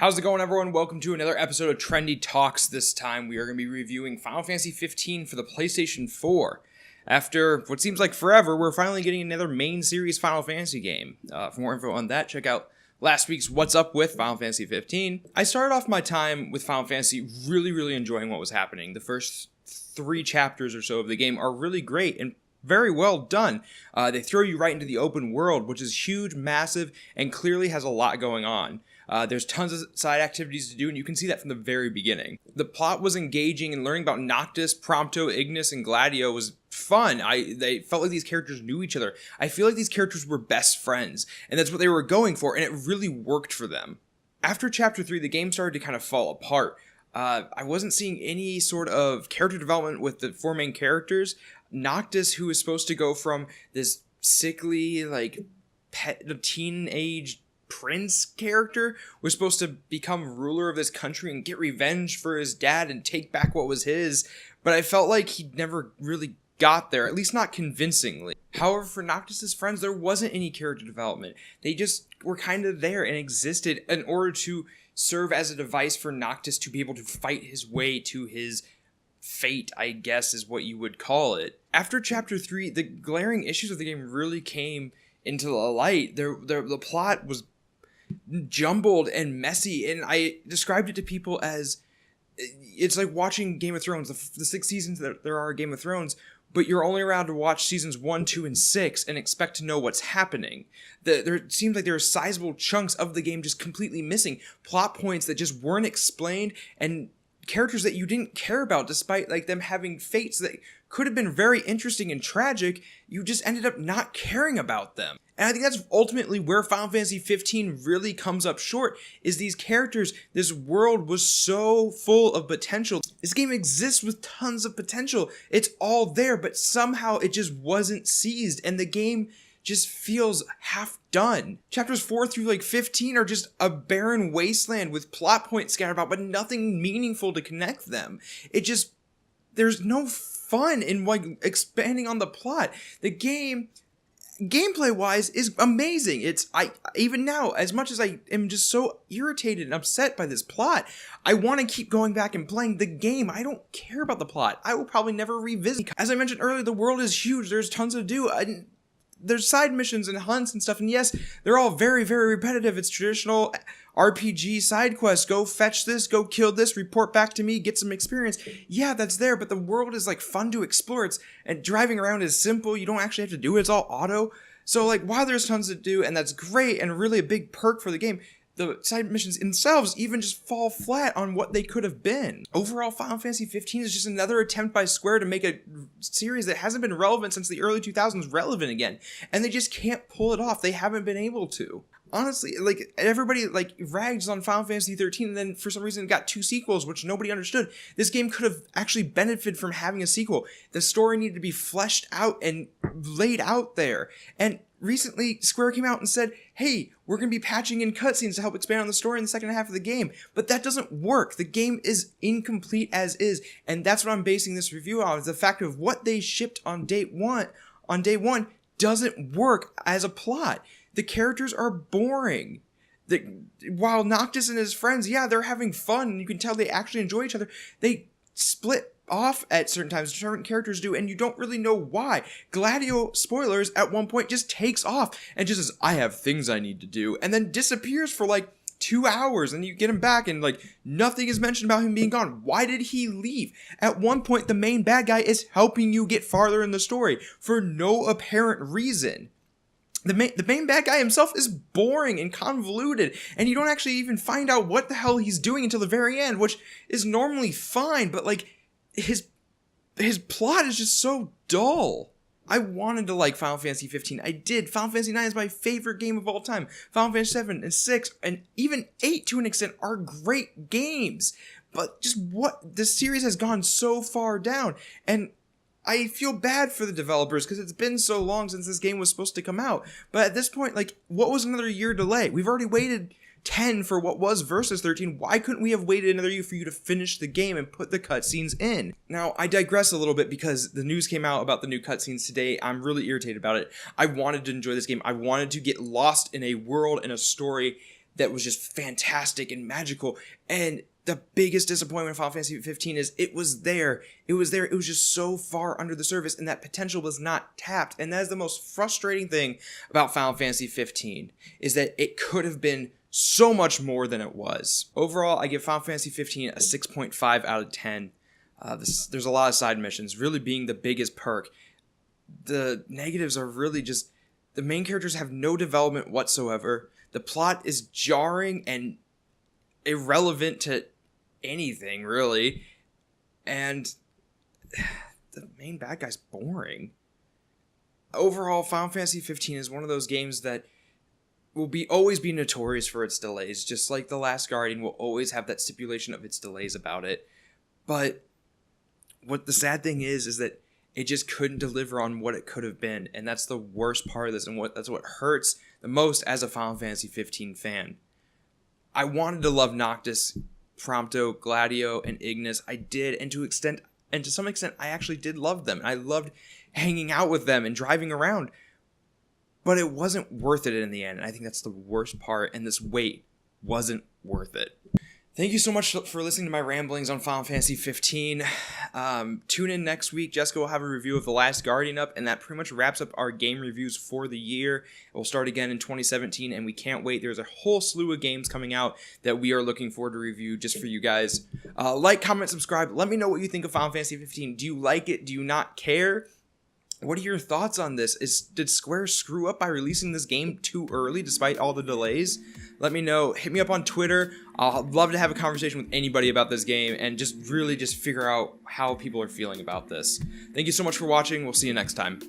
How's it going, everyone? Welcome to another episode of Trendy Talks. This time we are going to be reviewing Final Fantasy 15 for the PlayStation 4. After what seems like forever, we're finally getting another main series Final Fantasy game. For more info on that, check out last week's What's Up with Final Fantasy 15. I started off my time with Final Fantasy really enjoying what was happening. The first 3 chapters or so of the game are really great and very well done. They throw you right into the open world, which is huge, massive, and clearly has a lot going on. There's tons of side activities to do, and you can see that from the very beginning. The plot was engaging, and learning about Noctis, Prompto, Ignis, and Gladio was fun. They felt like these characters knew each other. I feel like these characters were best friends, and that's what they were going for, and it really worked for them. After Chapter 3, the game started to kind of fall apart. I wasn't seeing any sort of character development with the 4 main characters. Noctis, who is supposed to go from this sickly, teenage prince character, was supposed to become ruler of this country and get revenge for his dad and take back what was his, but I felt like he never really got there, at least not convincingly. However, for Noctis' friends, there wasn't any character development. They just were kind of there and existed in order to serve as a device for Noctis to be able to fight his way to his fate, I guess is what you would call it. After Chapter 3, the glaring issues of the game really came into the light. The plot was jumbled and messy, and I described it to people as it's like watching Game of Thrones, the 6 seasons that there are Game of Thrones, but you're only allowed to watch seasons 1, 2, and 6 and expect to know what's happening. There seems like there are sizable chunks of the game just completely missing, plot points that just weren't explained, and characters that you didn't care about despite them having fates that could have been very interesting and tragic. You just ended up not caring about them. And I think that's ultimately where Final Fantasy 15 really comes up short, is these characters, this world was so full of potential. This game exists with tons of potential. It's all there, but somehow it just wasn't seized, and the game just feels half done. Chapters 4 through 15 are just a barren wasteland with plot points scattered about, but nothing meaningful to connect them. There's no fun in expanding on the plot. The game, gameplay wise, is amazing. Even now, as much as I am just so irritated and upset by this plot, I want to keep going back and playing the game. I don't care about the plot. I will probably never revisit. As I mentioned earlier, the world is huge. There's tons to do. There's side missions and hunts and stuff, and yes, they're all very repetitive. It's traditional RPG side quests. Go fetch this, go kill this, report back to me, get some experience. Yeah, that's there, but the world is fun to explore. And driving around is simple. You don't actually have to do it. It's all auto. So while there's tons to do, and that's great and really a big perk for the game, the side missions themselves even just fall flat on what they could have been. Overall, Final Fantasy 15 is just another attempt by Square to make a series that hasn't been relevant since the early 2000s relevant again. And they just can't pull it off. They haven't been able to. Honestly, everybody rags on Final Fantasy 13, and then for some reason it got 2 sequels, which nobody understood. This game could have actually benefited from having a sequel. The story needed to be fleshed out and laid out there. And recently, Square came out and said, hey, we're going to be patching in cutscenes to help expand on the story in the second half of the game. But that doesn't work. The game is incomplete as is, and that's what I'm basing this review on, is the fact of what they shipped on day one doesn't work as a plot. The characters are boring. While Noctis and his friends, yeah, they're having fun, and you can tell they actually enjoy each other, they split off at certain times. Certain characters do, and you don't really know why. Gladio, spoilers, at one point just takes off and just says, I have things I need to do, and then disappears for 2 hours, and you get him back, and nothing is mentioned about him being gone. Why did he leave? At one point, the main bad guy is helping you get farther in the story for no apparent reason. The main bad guy himself is boring and convoluted, and you don't actually even find out what the hell he's doing until the very end, which is normally fine, but his plot is just so dull. I wanted to like Final Fantasy 15. I did. Final Fantasy 9 is my favorite game of all time. Final Fantasy 7 and 6 and even 8 to an extent are great games, but just this series has gone so far down, and I feel bad for the developers because it's been so long since this game was supposed to come out. But at this point, what was another year delay? We've already waited 10 for what was Versus 13. Why couldn't we have waited another year for you to finish the game and put the cutscenes in? Now, I digress a little bit because the news came out about the new cutscenes today. I'm really irritated about it. I wanted to enjoy this game. I wanted to get lost in a world and a story that was just fantastic and magical. And the biggest disappointment of Final Fantasy 15 is it was there. It was there. It was just so far under the surface, and that potential was not tapped. And that is the most frustrating thing about Final Fantasy 15, is that it could have been so much more than it was. Overall, I give Final Fantasy 15 a 6.5 out of 10. There's a lot of side missions, really being the biggest perk. The negatives are really just, the main characters have no development whatsoever. The plot is jarring and irrelevant to anything, really. And the main bad guy's boring. Overall, Final Fantasy 15 is one of those games that will always be notorious for its delays, just like The Last Guardian will always have that stipulation of its delays about it. But what the sad thing is that it just couldn't deliver on what it could have been, and that's the worst part of this, and that's what hurts the most as a Final Fantasy 15 fan. I wanted to love Noctis, Prompto, Gladio, and Ignis. I did, and to some extent, I actually did love them. I loved hanging out with them and driving around. But it wasn't worth it in the end, and I think that's the worst part, and this wait wasn't worth it. Thank you so much for listening to my ramblings on Final Fantasy 15. Tune in next week. Jessica will have a review of The Last Guardian up, and that pretty much wraps up our game reviews for the year. We'll start again in 2017, and we can't wait. There's a whole slew of games coming out that we are looking forward to review just for you guys. Like, comment, subscribe. Let me know what you think of Final Fantasy 15. Do you like it? Do you not care? What are your thoughts on this? Did Square screw up by releasing this game too early despite all the delays? Let me know. Hit me up on Twitter. I'll love to have a conversation with anybody about this game and just really figure out how people are feeling about this. Thank you so much for watching. We'll see you next time.